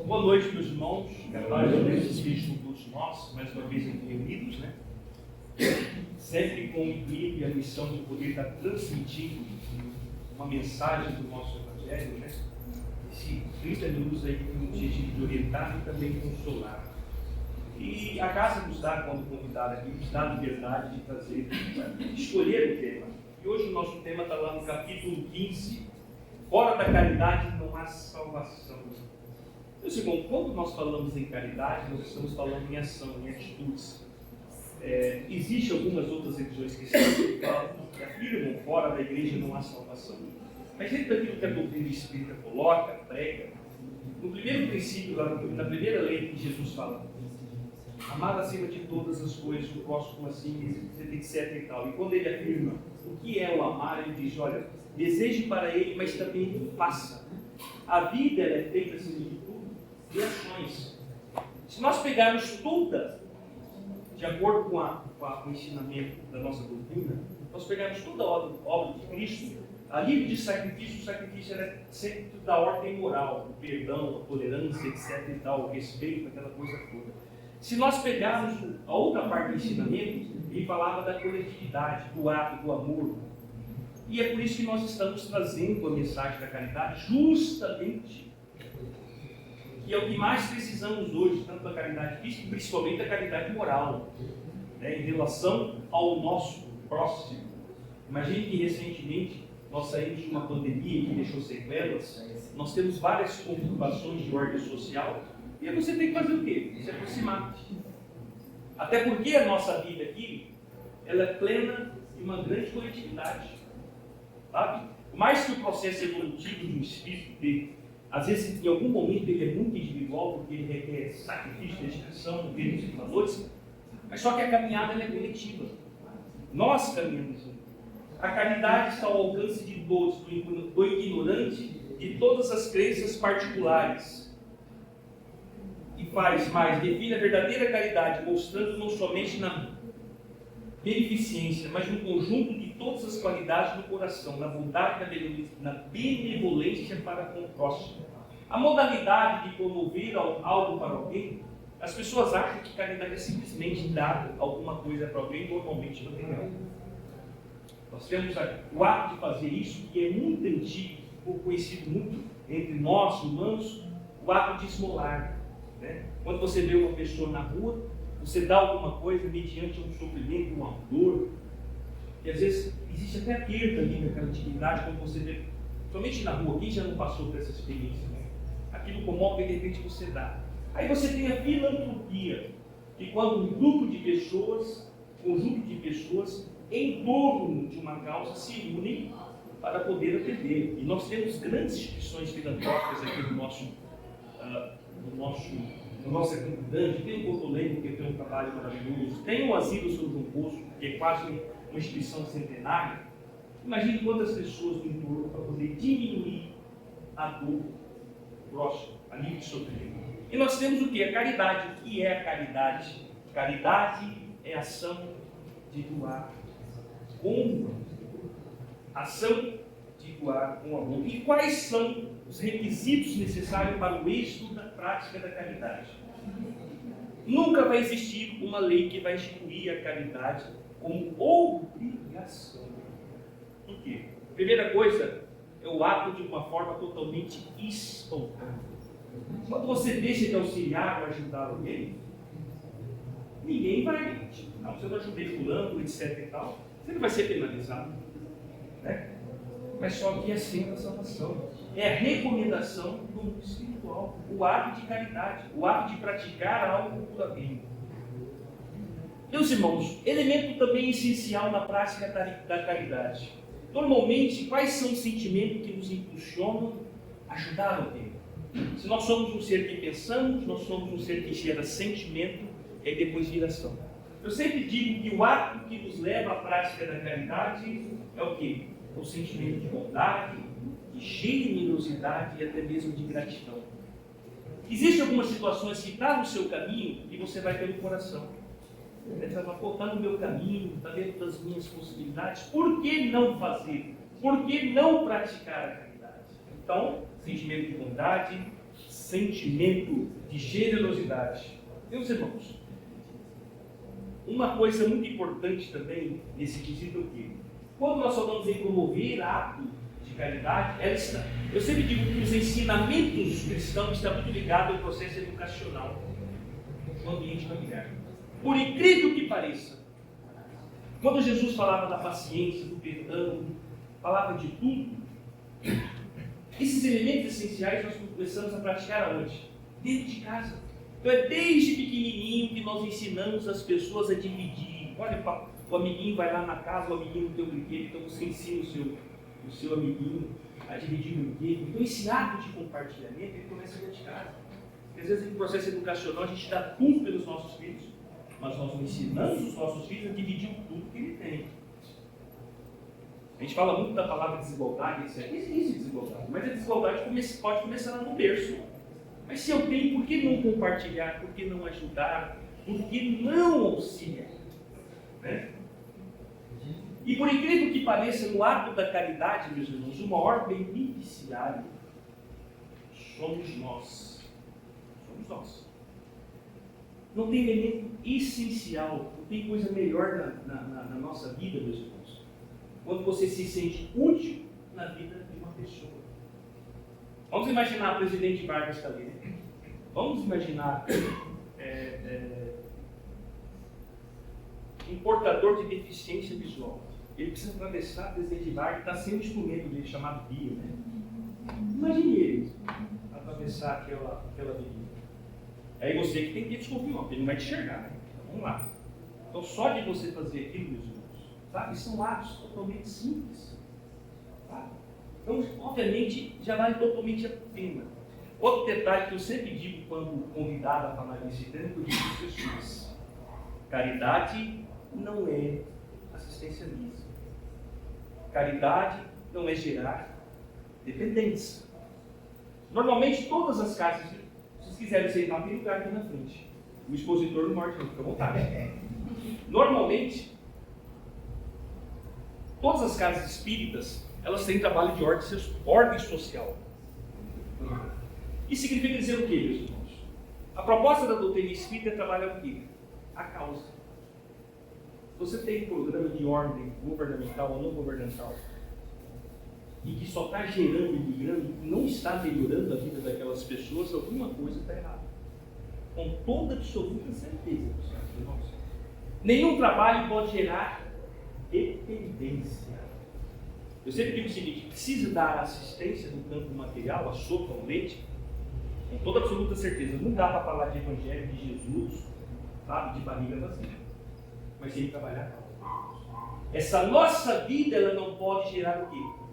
Boa noite, meus irmãos. Graças a Deus estejam todos nós, mais uma vez aqui reunidos, né? Sempre com o intuito e a missão de poder estar transmitindo uma mensagem do nosso Evangelho, né? Esse 30 minutos aí com o objetivo de orientar e também consolar. E a casa nos dá, quando convidado aqui, nos dá a liberdade de trazer, de escolher o tema. E hoje o nosso tema está lá no capítulo 15. Fora da caridade não há salvação. Meus irmãos, quando nós falamos em caridade, nós estamos falando em ação, em atitudes. Existem algumas outras religiões cristãs que afirmam que fora da igreja não há salvação. Mas dentro daquilo que a doutrina espírita coloca, prega, no primeiro princípio, na primeira lei que Jesus fala, amar acima de todas as coisas, o próximo assim, etc e tal. E quando ele afirma o que é o amar, ele diz, olha, deseje para ele, mas também faça. A vida ela é feita, acima de tudo, de ações. Se nós pegarmos toda, de acordo com o ensinamento da nossa doutrina, nós pegarmos toda a obra de Cristo, a livre de sacrifício, o sacrifício era sempre da ordem moral, o perdão, a tolerância, etc e tal, o respeito, aquela coisa toda. Se nós pegarmos a outra parte do ensinamento, ele falava da coletividade, do ato, do amor. E é por isso que nós estamos trazendo a mensagem da caridade, justamente, que é o que mais precisamos hoje, tanto da caridade física, principalmente da caridade moral, né, em relação ao nosso próximo. Imagine que recentemente nós saímos de uma pandemia que deixou sequelas, nós temos várias conturbações de ordem social, e aí você tem que fazer o quê? Se aproximar. Até porque a nossa vida aqui, ela é plena de uma grande coletividade. Sabe? Por mais que o processo evolutivo de um espírito, às vezes em algum momento ele é muito individual, porque ele requer sacrifício, dedicação, termos e valores, mas só que a caminhada ela é coletiva. Nós caminhamos juntos. A caridade está ao alcance de todos, do ignorante, de todas as crenças particulares. E faz mais, define a verdadeira caridade, mostrando não somente na beneficência, mas no conjunto de todas as qualidades do coração, na bondade, na benevolência para com o próximo. A modalidade de promover algo para alguém, as pessoas acham que caridade é simplesmente dar alguma coisa para alguém, normalmente material. Nós temos o ato de fazer isso, que é muito antigo, conhecido muito entre nós, humanos, o ato de esmolar. Né? Quando você vê uma pessoa na rua, você dá alguma coisa mediante um sofrimento, uma dor, e às vezes existe até perda ali naquela atividade, quando você vê, somente na rua, quem já não passou por essa experiência, né? Aquilo comove e de repente você dá. Aí você tem a filantropia, que quando um grupo de pessoas, conjunto de pessoas, em torno de uma causa se unem para poder atender. E nós temos grandes instituições filantrópicas aqui no nossa comunidade. Tem o Cotolego, que tem um trabalho maravilhoso, tem o Asilo São João Bosco, que é quase uma instituição centenária. Imagine quantas pessoas no entorno para poder diminuir a dor próxima, a nível de sofrimento. E nós temos o que? A caridade. O que é a caridade? Caridade é ação de doar com amor. Ação de doar com amor. E quais são os requisitos necessários para o êxito da prática da caridade? Nunca vai existir uma lei que vai instituir a caridade como obrigação. Por quê? Primeira coisa, é o ato de uma forma totalmente espontânea. Quando você deixa de auxiliar ou ajudar alguém, ninguém vai, não, você não ajudei fulano, etc e tal, você não vai ser penalizado, né? Mas só que é sempre a salvação. É a recomendação do mundo espiritual, o ato de caridade, o ato de praticar algo por alguém. Meus irmãos, elemento também essencial na prática da caridade. Normalmente, quais são os sentimentos que nos impulsionam a ajudar alguém? Se nós somos um ser que pensamos, nós somos um ser que gera sentimento e depois vira ação. Eu sempre digo que o ato que nos leva à prática da caridade é o quê? É o sentimento de bondade, de generosidade e até mesmo de gratidão. Existem algumas situações que estão no seu caminho e você vai pelo coração. Você vai falar, está no meu caminho, está dentro das minhas possibilidades, por que não fazer? Por que não praticar a caridade? Então, sentimento de bondade, sentimento de generosidade. Meus irmãos, uma coisa muito importante também nesse quesito aqui, quando nós falamos em promover ato de caridade, eu sempre digo que os ensinamentos cristãos estão muito ligados ao processo educacional no ambiente familiar. Por incrível que pareça, quando Jesus falava da paciência, do perdão, falava de tudo, esses elementos essenciais nós começamos a praticar aonde? Dentro de casa. Então é desde pequenininho que nós ensinamos as pessoas a dividir. Olha, o amiguinho vai lá na casa, o amiguinho tem um brinquedo, então você ensina o seu amiguinho a dividir o brinquedo. Então esse ato de compartilhamento, ele começa dentro de casa. Porque às vezes no processo educacional a gente dá tudo pelos nossos filhos, mas nós não ensinamos os nossos filhos a dividir tudo que ele tem. A gente fala muito da palavra desigualdade, existe desigualdade, mas a desigualdade pode começar lá no berço. Mas se eu tenho, por que não compartilhar? Por que não ajudar? Por que não auxiliar? Né? E por incrível que pareça, no ato da caridade, meus irmãos, o maior beneficiário somos nós. Somos nós. Não tem elemento essencial, não tem coisa melhor na nossa vida, meus irmãos, quando você se sente útil na vida de uma pessoa. Vamos imaginar o presidente Vargas está ali, né? Vamos imaginar um portador de deficiência visual. Ele precisa atravessar o presidente Vargas, está sem um instrumento dele chamado guia, né? Imagine ele atravessar aquela avenida. Aí você que tem que desconfiar, porque ele não vai te enxergar, né? Então vamos lá. Então só de você fazer aquilo, meus irmãos, sabe? São atos totalmente simples. Sabe? Então, obviamente, já vale totalmente a pena. Outro detalhe que eu sempre digo quando convidado a falar nesse tema, eu digo para as pessoas: caridade não é assistencialismo. Caridade não é gerar dependência. Normalmente, todas as casas, se vocês quiserem sentar, tem lugar aqui na frente. O expositor não morde, não, fica à vontade. Normalmente, todas as casas espíritas, elas têm trabalho de ordem social. Isso significa dizer o quê, meus irmãos? A proposta da doutrina espírita é trabalhar o quê? A causa. Você tem um programa de ordem governamental ou não governamental e que só está gerando e migrando, não está melhorando a vida daquelas pessoas, alguma coisa está errada. Com toda absoluta certeza, meus irmãos. Nenhum trabalho pode gerar dependência. Eu sempre digo o seguinte: precisa dar assistência no campo material, a sopa, o leite, com toda absoluta certeza. Não dá para falar de evangelho, de Jesus, sabe, de barriga vazia. Mas tem que trabalhar. Essa nossa vida, ela não pode gerar o quê?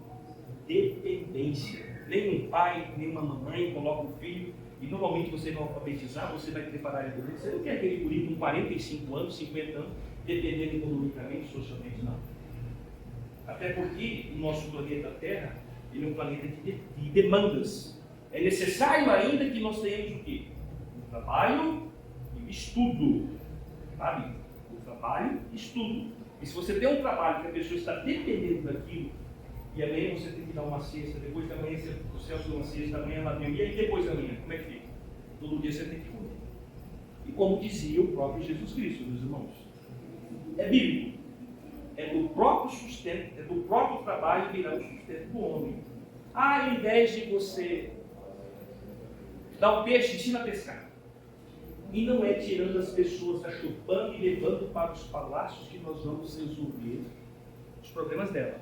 Dependência. Nem um pai, nem uma mamãe coloca um filho, e normalmente você vai alfabetizar, você vai preparar ele. Você não quer aquele guri com 45 anos, 50 anos, dependendo economicamente, socialmente, não. Até porque o nosso planeta Terra, ele é um planeta de demandas. É necessário ainda que nós tenhamos o quê? O trabalho e o estudo. Sabe? O trabalho e o estudo. E se você tem um trabalho que a pessoa está dependendo daquilo, e amanhã você tem que dar uma cesta, depois da manhã o Celso deu uma cesta, amanhã ela deu, e aí depois da manhã, como é que fica? Todo dia você tem que comer. E como dizia o próprio Jesus Cristo, meus irmãos, é bíblico. É do próprio sustento, é do próprio trabalho que irá o sustento do homem. Ao invés de você dar o peixe, ensina a pescar. E não é tirando as pessoas da chupando e levando para os palácios que nós vamos resolver os problemas dela.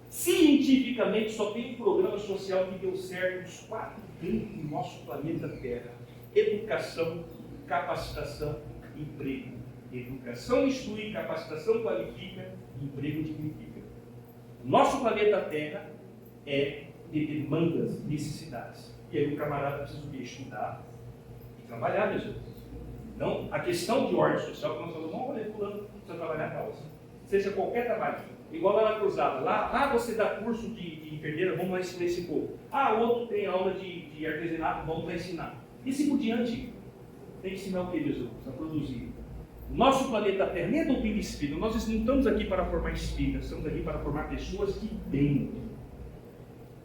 Cientificamente, só tem um programa social que deu certo nos 4 cantos do nosso planeta Terra: educação, capacitação e emprego. Educação instrui, capacitação qualifica, emprego dignifica. O nosso planeta Terra é de demandas, necessidades. E aí o camarada precisa estudar e trabalhar, meus irmãos. Então, a questão de ordem social que nós falamos: não, olha, fulano precisa trabalhar a causa. Seja qualquer trabalho. Igual lá na Cruzada, lá você dá curso de enfermeira, vamos lá ensinar esse povo. O outro tem aula de artesanato, vamos lá ensinar. E assim por diante, tem que ensinar o que, meus irmãos? A produzir. Nosso planeta Terra, nem a doutrina espírita, nós não estamos aqui para formar espíritas, estamos aqui para formar pessoas de bem.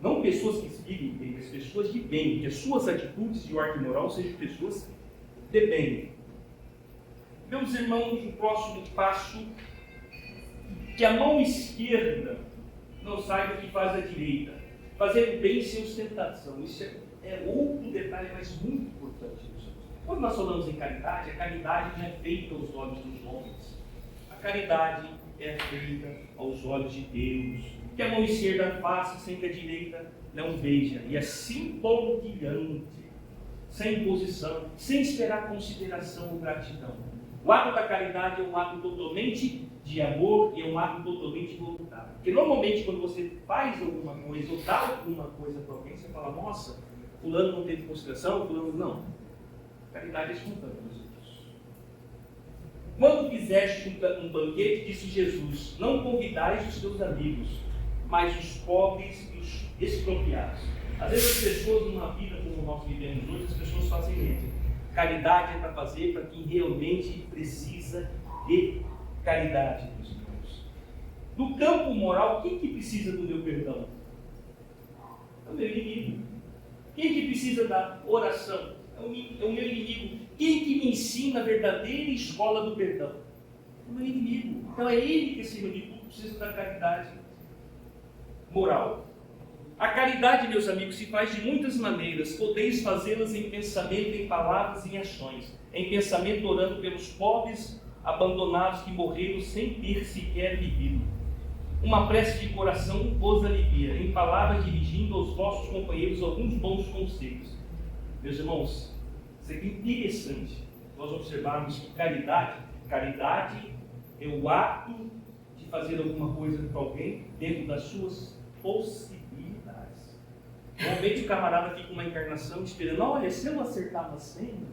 Não pessoas que vivem bem, mas pessoas de bem, que as suas atitudes de ordem moral sejam pessoas de bem. Meus irmãos, o próximo passo, que a mão esquerda não saiba o que faz a direita. Fazer o bem sem ostentação. Isso é outro detalhe, mas muito importante. Quando nós falamos em caridade, a caridade não é feita aos olhos dos homens. A caridade é feita aos olhos de Deus. Que a mão esquerda faça sem que a direita não veja. E assim pontilhante, sem imposição, sem esperar consideração ou gratidão. O ato da caridade é um ato totalmente de amor e é um ato totalmente voluntário. Porque normalmente quando você faz alguma coisa ou dá alguma coisa para alguém, você fala, nossa, fulano não teve consideração, fulano não. Caridade é espontânea, meus irmãos. Quando fizeste um banquete, disse Jesus, não convidais os teus amigos, mas os pobres e os expropriados. Às vezes as pessoas, numa vida como nós vivemos hoje, as pessoas fazem isso. Caridade é para fazer para quem realmente precisa de caridade, meus irmãos. No campo moral, quem que precisa do meu perdão? É o meu inimigo. Quem que precisa da oração? É o meu inimigo. Quem que me ensina a verdadeira escola do perdão? É o meu inimigo. Então é ele que, acima de tudo, precisa da caridade moral. A caridade, meus amigos, se faz de muitas maneiras. Podeis fazê-las em pensamento, em palavras e em ações. Em pensamento, orando pelos pobres abandonados que morreram sem ter sequer vivido. Uma prece de coração vos alivia. Em palavras, dirigindo aos vossos companheiros alguns bons conselhos. Meus irmãos, isso aqui é interessante. Nós observarmos que caridade é o ato de fazer alguma coisa para alguém dentro das suas possibilidades. Normalmente o camarada fica uma encarnação esperando, olha, se eu acertar na senha,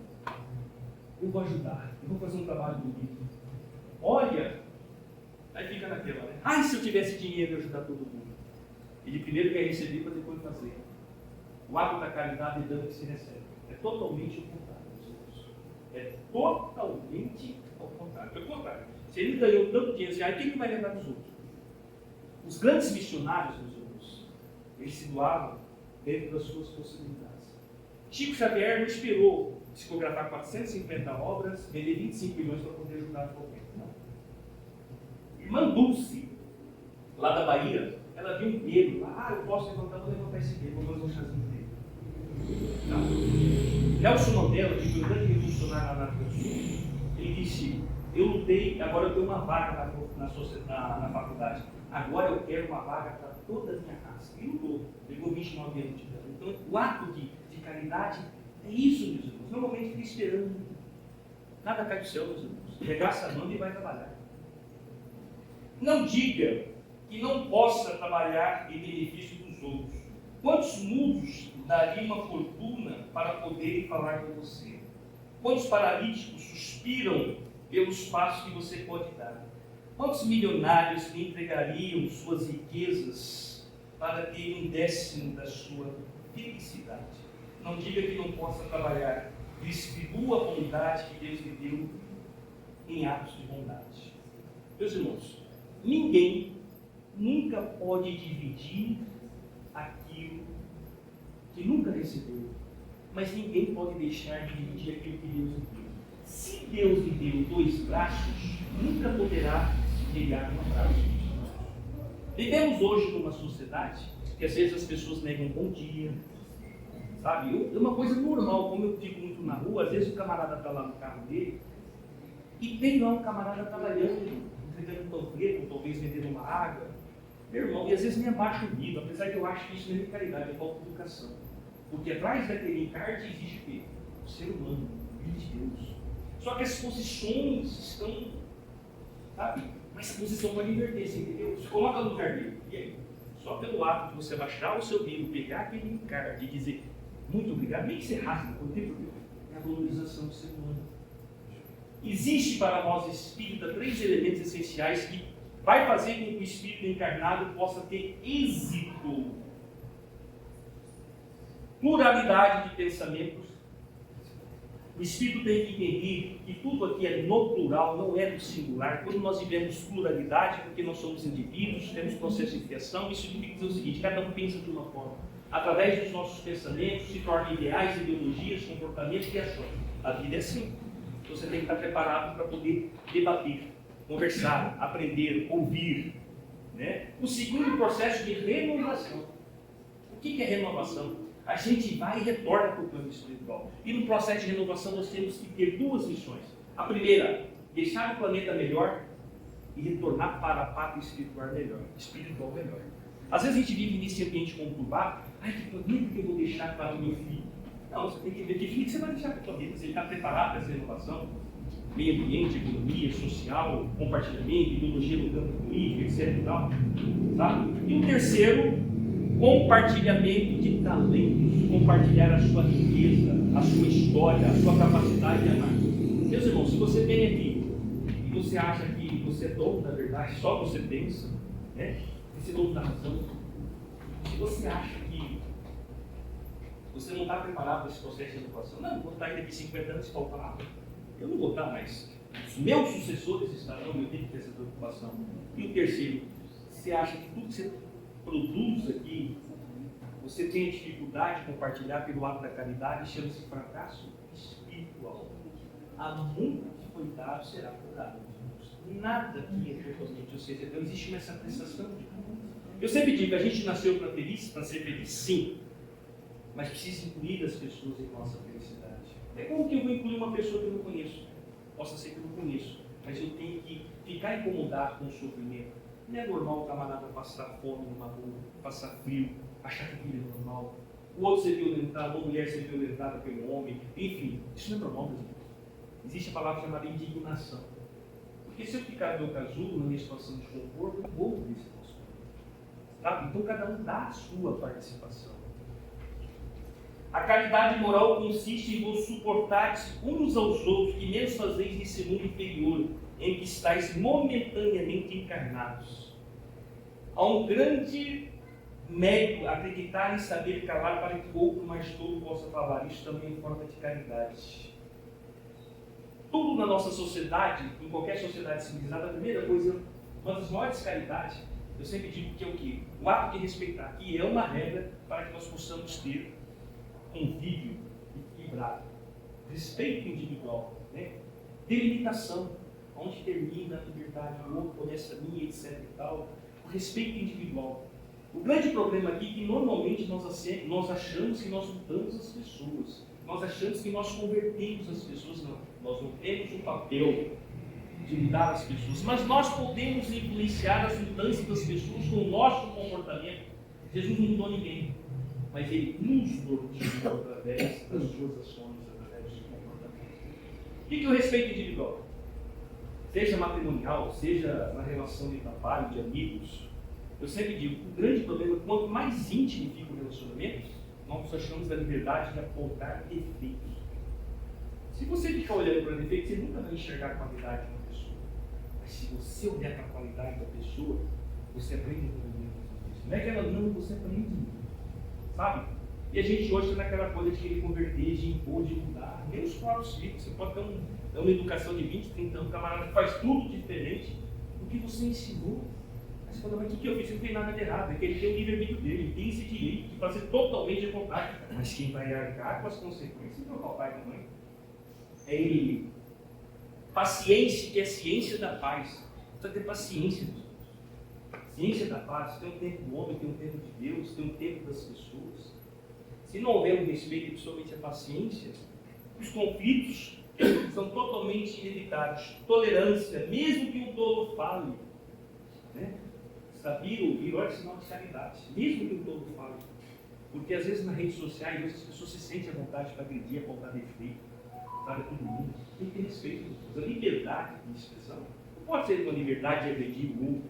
eu vou ajudar, eu vou fazer um trabalho bonito. Olha, aí fica naquela, né? Ai, se eu tivesse dinheiro eu ajudar todo mundo. Ele primeiro quer receber para depois fazer. O ato da caridade é dando que se recebe. É totalmente o contrário, meus irmãos. É totalmente ao contrário. É o contrário. Se ele ganhou tanto dinheiro, assim, aí quem que vai lembrar dos outros? Os grandes missionários, meus irmãos, eles se doavam dentro das suas possibilidades. Chico Xavier não esperou psicografar 450 obras, vender 25 milhões para poder ajudar alguém. Não. Irmã Dulce, lá da Bahia, ela viu um dedo lá, eu posso levantar, vou levantar esse dedo, vou fazer um chazinho dele. Não. Nelson Mandela, que foi um grande revolucionário na África do Sul, ele disse, eu lutei, agora eu tenho uma vaga na faculdade. Agora eu quero uma vaga para toda a minha raça. E lutou, pegou 29 anos de idade. Então, o ato de caridade é isso, meus irmãos. Normalmente fica esperando. Nada cai do céu, meus irmãos. Regaça a mão e vai trabalhar. Não diga que não possa trabalhar em benefício dos outros. Quantos mudos daria uma fortuna para poderem falar com você? Quantos paralíticos suspiram pelos passos que você pode dar? Quantos milionários lhe entregariam suas riquezas para ter um décimo da sua felicidade? Não diga que não possa trabalhar. Distribua a bondade que Deus lhe deu em atos de bondade. Meus irmãos, ninguém nunca pode dividir aquilo que nunca recebeu, mas ninguém pode deixar de dividir aquilo que Deus lhe deu. Se Deus lhe deu 2 braços, nunca poderá negar um abraço. Vivemos hoje numa sociedade que às vezes as pessoas negam bom dia, sabe? É uma coisa normal, como eu fico muito na rua, às vezes o camarada está lá no carro dele e tem lá um camarada trabalhando, entregando um panfleto, ou talvez vendendo uma água. Meu irmão, e às vezes nem abaixa o nível, apesar que eu acho que isso não é caridade, é falta de educação. Porque atrás daquele encarte existe o quê? O ser humano, o filho de Deus. Só que as posições estão, sabe? Mas a posição pode inverter, você entendeu? Você coloca no lugar dele. E aí? Só pelo ato de você abaixar o seu nível, pegar aquele encarte e dizer muito obrigado, nem que você rasga, não tem problema. É a valorização do ser humano. Existe para nós espírita 3 elementos essenciais que vai fazer com que o espírito encarnado possa ter êxito. Pluralidade de pensamentos, O Espírito tem que entender que tudo aqui é no plural, não é no singular. Quando nós vivemos pluralidade, porque nós somos indivíduos, temos processo de criação, isso significa dizer o seguinte: cada um pensa de uma forma. Através dos nossos pensamentos se tornam ideais, ideologias, comportamentos e ações. A vida é assim. Você tem que estar preparado para poder debater, conversar, aprender, ouvir. Né? O segundo processo de renovação. O que é renovação? A gente vai e retorna para o plano espiritual. E no processo de renovação nós temos que ter duas missões. A primeira, deixar o planeta melhor e retornar para a pátria espiritual melhor. Às vezes a gente vive nesse ambiente conturbado. Ai, que planeta que eu vou deixar para o meu filho? Não, você tem que ver que filho que você vai deixar para o planeta. Se ele está preparado para essa renovação, meio ambiente, economia, social, compartilhamento, ideologia no campo político, etc. E tal, sabe? E o terceiro, compartilhamento de talentos, compartilhar a sua riqueza, a sua história, a sua capacidade de amar. Meus irmãos, se você vem aqui e você acha que você é dono da verdade, só você pensa, né? Você é dono da razão. Se você acha que você não está preparado para esse processo de renovação, não, vou estar daqui 50 anos e faltar, eu não vou estar mais. Os meus sucessores estarão, eu tenho que ter essa preocupação. E o terceiro, você acha que tudo que você produz aqui, você tem dificuldade de compartilhar pelo ato da caridade, chama-se fracasso espiritual. A muito que foi dado será cobrado. Nada aqui é totalmente, ou seja, não existe essa prestação de conta. Eu sempre digo, a gente nasceu para ser feliz, sim, mas precisa incluir as pessoas em nossa felicidade. É como que eu vou incluir uma pessoa que eu não conheço? Possa ser que eu não conheço, mas eu tenho que ficar incomodado com o sofrimento. Não é normal o camarada passar fome numa rua, passar frio, achar que aquilo é normal. O outro ser violentado, uma mulher ser violentada pelo homem, enfim, isso não é normal, meu irmão. Existe a palavra chamada indignação. Porque se eu ficar no meu casulo, na minha situação de conforto, eu vou ver esse nosso. Sabe? Então cada um dá a sua participação. A caridade moral consiste em vos suportar uns aos outros, que mesmo fazeis nesse mundo inferior, em que estáis momentaneamente encarnados. Há um grande mérito acreditar em saber calar para que o outro mais todo possa falar. Isso também é forma de caridade. Tudo na nossa sociedade, em qualquer sociedade civilizada, a primeira coisa, uma das maiores caridades, eu sempre digo que é o quê? O ato de respeitar, que é uma regra para que nós possamos ter convívio equilibrado. Respeito individual, né? Delimitação, onde termina a liberdade do outro, começa a minha, etc. e tal. O respeito individual. O grande problema aqui é que normalmente nós achamos que nós mudamos as pessoas. Nós achamos que nós convertemos as pessoas. Não. Nós não temos o papel de mudar as pessoas, mas nós podemos influenciar as mudanças das pessoas com o nosso comportamento. Jesus não mudou ninguém, mas Ele nos norteou através das suas ações, através do seu comportamento. O que é o respeito individual? Seja matrimonial, seja na relação de trabalho, de amigos. Eu sempre digo, o grande problema é que quanto mais íntimo fica o relacionamento, nós achamos a liberdade de apontar defeitos. Se você ficar olhando para defeitos, você nunca vai enxergar a qualidade de uma pessoa. Mas se você olhar para a qualidade da pessoa, você aprende a conviver com isso. Não é que ela não, você aprende. Sabe? E a gente hoje está naquela coisa de querer converter, de impor, de mudar. Nem os próprios filhos. Você pode ter uma educação de 20, 30 anos, um camarada que faz tudo diferente do que você ensinou. Mas você fala, mas o que eu fiz? Não tem nada de errado. É que ele tem o livre-arbítrio dele, ele tem esse direito de fazer totalmente ao contrário. Mas quem vai arcar com as consequências não é o pai e a mãe. É ele. Paciência, que é a ciência da paz. Precisa ter paciência. Ciência da paz. Tem um tempo do homem, tem um tempo de Deus, tem um tempo das pessoas. Se não houver um respeito, principalmente a paciência, os conflitos são totalmente inevitáveis. Tolerância, mesmo que um tolo fale. Né? Saber ouvir, olha esse sinal de caridade. Mesmo que um tolo fale. Porque às vezes nas redes sociais, as pessoas se sentem à vontade para agredir, apontar defeito. Para todo mundo. Tem que ter respeito. A liberdade de expressão não pode ser uma liberdade de agredir o outro,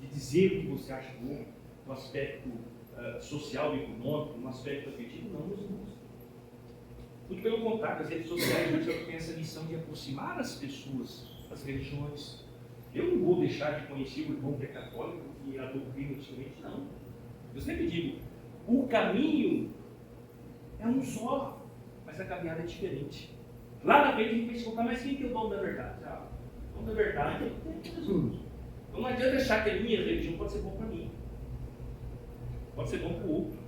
de dizer o que você acha bom, no aspecto social e econômico, no aspecto afetivo, não, meus irmãos. Muito pelo contrário, as redes sociais hoje têm essa missão de aproximar as pessoas das religiões. Eu não vou deixar de conhecer o irmão que é católico e a doutrina diferente, não. Eu sempre digo, o caminho é um só, mas a caminhada é diferente. Lá na frente a gente vai se colocar, mas quem tem o dom da verdade? O dom da verdade é Jesus. Então não adianta achar que a minha religião pode ser bom para mim. Pode ser bom para o outro.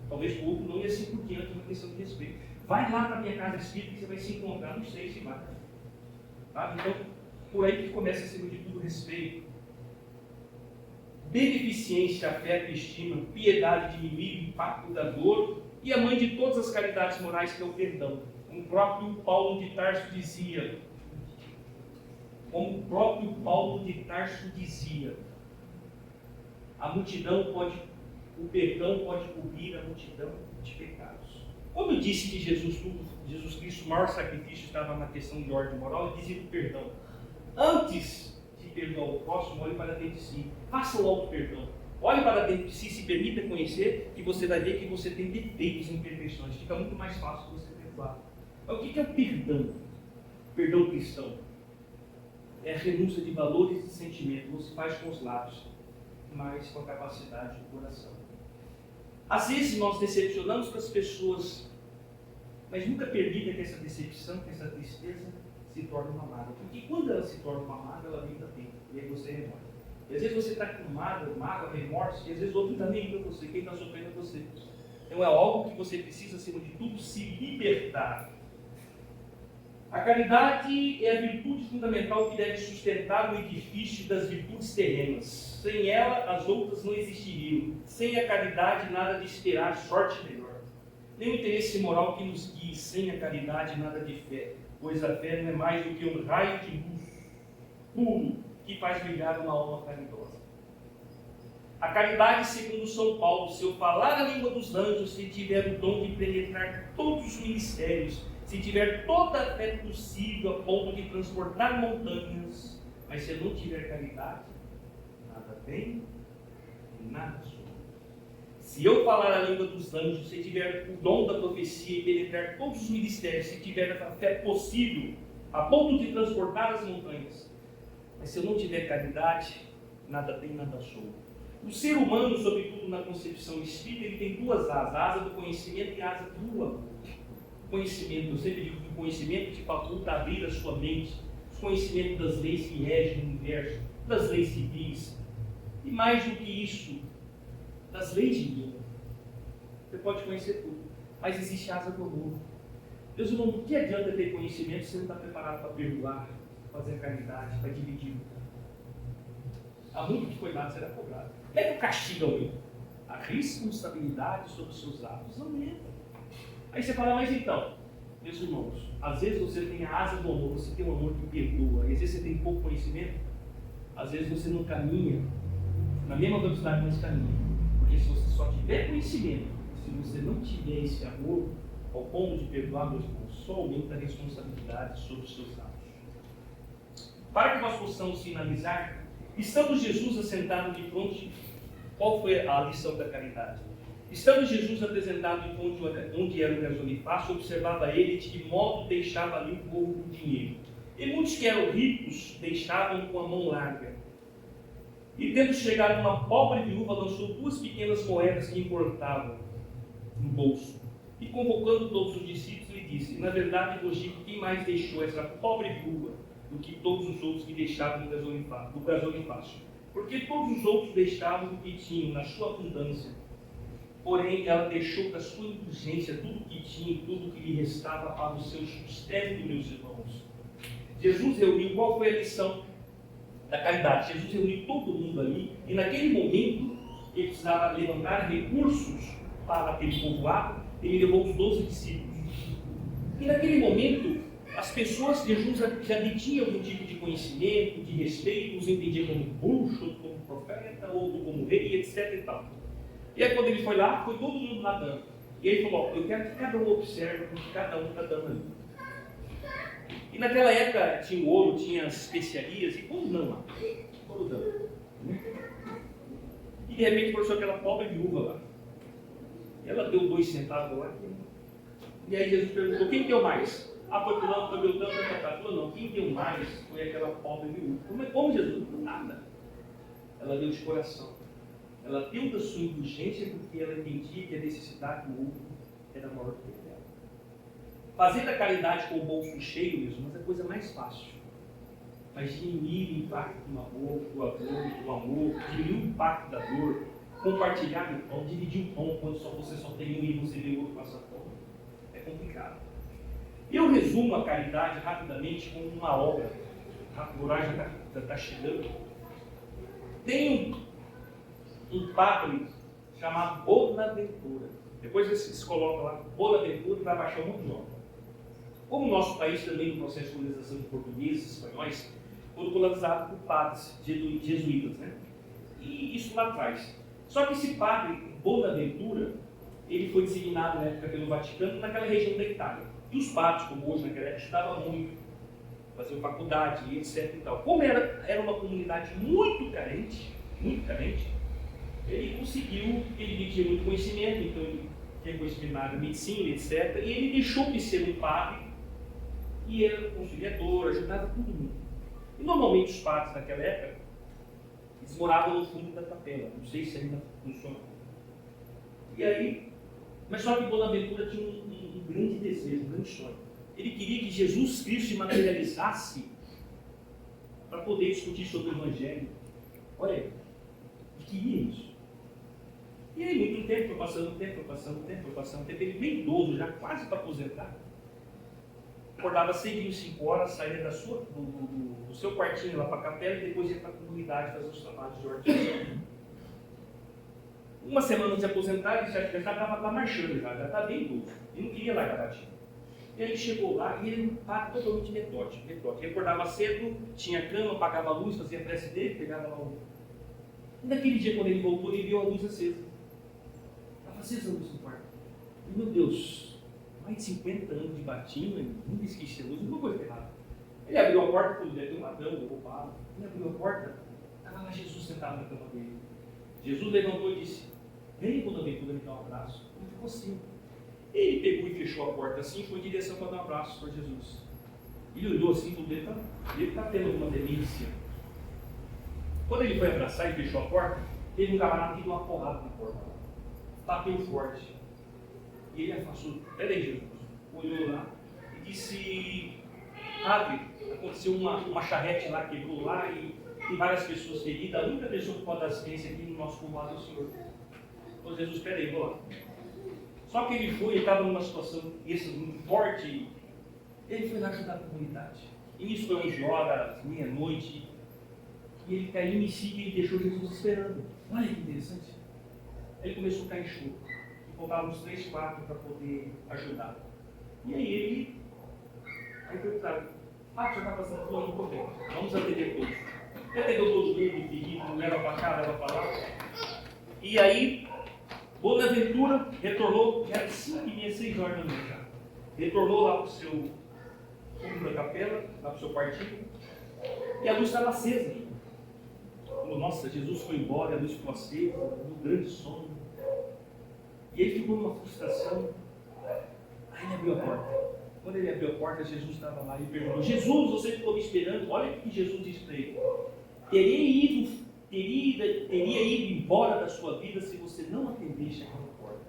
Talvez para o outro não, e assim por diante, uma questão de respeito. Vai lá para a minha casa espírita que você vai se encontrar, não sei se vai. Tá? Então, por aí que começa, acima de tudo, respeito. Beneficência, afeto e estima, piedade de inimigo, impacto da dor, e a mãe de todas as caridades morais, que é o perdão. Como o próprio Paulo de Tarso dizia, o perdão pode cobrir a multidão de pecados. Quando eu disse que Jesus Cristo, o maior sacrifício estava na questão de ordem moral, ele dizia o perdão. Antes de perdoar o próximo, olhe para dentro de si. Faça o auto-perdão. Olhe para dentro de si, se permita conhecer, que você vai ver que você tem defeitos e imperfeições. Fica muito mais fácil você perdoar. Mas o que é o perdão? Perdão cristão. É a renúncia de valores e sentimentos. Não se faz com os lábios, mas com a capacidade do coração. Às vezes nós decepcionamos com as pessoas, mas nunca permita que essa decepção, que essa tristeza se torne uma mágoa. Porque quando ela se torna uma mágoa, ela vem da tempo. E aí você remorre. E às vezes você está com mágoa, remorso, e às vezes o outro está nem para você. Quem está sofrendo é você. Então é algo que você precisa, acima de tudo, se libertar. A caridade é a virtude fundamental que deve sustentar o edifício das virtudes terrenas. Sem ela, as outras não existiriam. Sem a caridade, nada de esperar sorte melhor. Nem o interesse moral que nos guie. Sem a caridade, nada de fé. Pois a fé não é mais do que um raio de luz puro que faz brilhar uma alma caridosa. A caridade, segundo São Paulo, se eu falar a língua dos anjos, se tiver o dom de penetrar todos os ministérios, se tiver toda a fé possível a ponto de transportar montanhas, mas se eu não tiver caridade, nada tem e nada sou. Se eu falar a língua dos anjos, se tiver o dom da profecia e penetrar todos os ministérios, se tiver a fé possível a ponto de transportar as montanhas, mas se eu não tiver caridade, nada tem, nada sou. O ser humano, sobretudo na concepção espírita, ele tem duas asas, a asa do conhecimento e a asa do amor. Conhecimento, eu sempre digo que o conhecimento te faculta a abrir a sua mente, o conhecimento das leis que regem o universo, das leis civis, e mais do que isso, das leis divinas. Você pode conhecer tudo, mas existe a asa do amor. Deus, irmão, o que adianta ter conhecimento se você não está preparado para perdoar, fazer caridade, para dividir? Há muito que foi dado será cobrado. Como é que o castigo alguém? A responsabilidade sobre os seus atos não entra. Aí você fala, mas então, meus irmãos, às vezes você tem a asa do amor, você tem um amor que perdoa, e às vezes você tem pouco conhecimento, às vezes você não caminha na mesma velocidade que nós caminhamos. Porque se você só tiver conhecimento, se você não tiver esse amor, ao ponto de perdoar, meus irmãos, só aumenta a responsabilidade sobre os seus atos. Para que nós possamos finalizar, estando Jesus assentado de fronte, qual foi a lição da caridade? Estando Jesus apresentado em fronte onde era o gasolifácio, observava ele de que modo deixava ali o povo com dinheiro. E muitos que eram ricos deixavam com a mão larga. E tendo chegado uma pobre viúva, lançou 2 pequenas moedas que importavam no bolso. E convocando todos os discípulos, lhe disse: na verdade vos digo, quem mais deixou essa pobre viúva do que todos os outros que deixavam do gasolifácio? Porque todos os outros deixavam o que tinham na sua abundância. Porém, ela deixou da sua indulgência tudo o que tinha, tudo o que lhe restava para o seu sustento, meus irmãos. Jesus reuniu, qual foi a lição da caridade? Jesus reuniu todo mundo ali, e naquele momento, ele precisava levantar recursos para aquele povoado, ele levou os 12 discípulos. E naquele momento, as pessoas de Jesus já detinham algum tipo de conhecimento, de respeito, os entendiam como bruxo, outro como profeta, outro como rei, etc. e tal. E aí quando ele foi lá, foi todo mundo lá dando. E ele falou: eu quero que cada um observe o que cada um está dando ali. E naquela época tinha o ouro, tinha as especiarias, e foram dando lá. Foram dando. E de repente apareceu aquela pobre viúva lá. E ela deu 2 centavos lá. E aí Jesus perguntou: quem deu mais? Ah, foi fulano, foi Beltrano, foi Tatá. Falou: não, quem deu mais foi aquela pobre viúva. Como Jesus? Não, nada. Ela deu de coração. Ela deu da sua indulgência porque ela entendia que a necessidade do outro era maior do que ela. Fazer da caridade com o bolso cheio mesmo, mas é a coisa mais fácil. Mas diminuir o impacto do amor, diminuir o impacto da dor, compartilhar o pão, dividir o pão quando você só tem um e você vê o outro passar fome. É complicado. Eu resumo a caridade rapidamente como uma obra. A coragem está chegando. Tem um padre chamado Bonaventura. Depois você coloca lá, Bonaventura, e vai baixar um monte de obra. Como o nosso país também, no processo de colonização de portugueses, espanhóis, foi colonizado por padres jesuítas, né? E isso lá atrás. Só que esse padre Bonaventura, ele foi designado na época pelo Vaticano, naquela região da Itália. E os padres, como hoje naquela época, estudavam muito, faziam faculdade, etc. E tal. Como era uma comunidade muito carente, ele tinha muito conhecimento, então ele tinha conhecimento na área da medicina, etc. E ele deixou de ser um padre e era conciliador, ajudava todo mundo. E normalmente os padres naquela época, eles moravam no fundo da capela, não sei se ainda funciona. E aí, mas só que Bonaventura tinha um grande desejo, um grande sonho. Ele queria que Jesus Cristo se materializasse para poder discutir sobre o Evangelho. Olha aí, ele queria isso. E aí, muito tempo foi passando, ele bem idoso, já quase para aposentar. Acordava cedinho, 5 horas, saía do seu quartinho lá para a capela e depois ia para a comunidade fazer os trabalhos de horticultura. Uma semana de aposentar, ele já estava lá marchando, já estava bem idoso. Ele não queria largar a batina. E aí ele chegou lá e ele não estava totalmente metódico. Ele acordava cedo, tinha cama, apagava a luz, fazia a prece dele, pegava lá o... E naquele dia, quando ele voltou, ele viu a luz acesa. Estava acesa a luz no quarto. E, meu Deus, mais de 50 anos de batina, nunca esqueci a luz, não foi coisa errada. Ele abriu a porta, deve ter um ladrão, roubado. Ele abriu a porta, estava lá Jesus sentado na cama dele. Jesus levantou e disse: vem, Bonaventura, me dar um abraço. Ele ficou assim. Ele pegou e fechou a porta assim e foi em direção para dar um abraço para Jesus. Ele olhou assim e falou: ele está tendo uma delícia. Quando ele foi abraçar e fechou a porta, teve um camarada que deu uma porrada na porta. Bateu forte. E ele afastou. Peraí, Jesus. Olhou lá e disse: padre, aconteceu uma charrete lá, quebrou lá e tem várias pessoas feridas. A única pessoa que pode dar assistência aqui no nosso povoado é o Senhor. Então Jesus, peraí, vou lá. Só que ele estava numa situação muito forte. Ele foi lá ajudar a comunidade. E nisso foi 11 horas, meia-noite. E ele caiu em si e ele deixou Jesus esperando. Olha que interessante. Ele começou a cair em choro. E faltavam uns 3, 4 para poder ajudar. E aí perguntaram: o senhor está passando por um problema. Vamos atender todos. Ele atendeu todo mundo, ferido, leva para cá, leva para lá. E aí, Bonaventura retornou, já era 5h30, 6 horas da manhã já. Retornou lá para o seu fundo da capela, lá para o seu quartinho, e a luz estava acesa. Falou: nossa, Jesus foi embora, a luz ficou acesa, um grande sono. E ele ficou numa frustração. Aí ele abriu a porta. Quando ele abriu a porta, Jesus estava lá e perguntou: Jesus, você ficou me esperando? Olha o que Jesus disse para ele: teria ido embora da sua vida se você não atendesse aquela porta.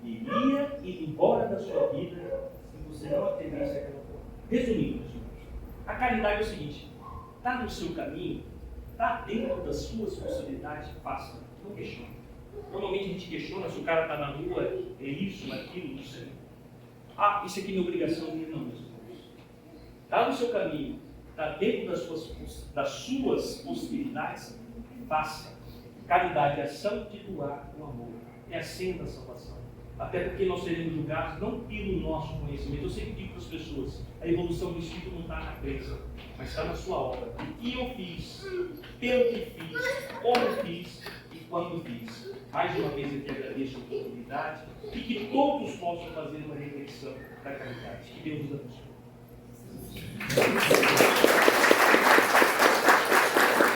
Teria ido embora da sua vida se você não atendesse aquela porta. Resumindo, meus irmãos, a caridade é o seguinte: está no seu caminho, está dentro das suas possibilidades, faça, não questione. Normalmente a gente questiona se o cara está na rua, é isso, aquilo, não sei. Ah, isso aqui é minha obrigação, não, meus irmãos. Está no seu caminho, está dentro das suas possibilidades, faça. Caridade é ação de doar o amor. É a senha da salvação. Até porque nós seremos julgados não pelo nosso conhecimento. Eu sempre digo para as pessoas: a evolução do Espírito não está na crença, mas está na sua obra. O que eu fiz, pelo que fiz, como fiz e quando fiz. Mais uma vez aqui agradeço a oportunidade e que todos possam fazer uma reflexão da caridade. Que Deus nos abençoe.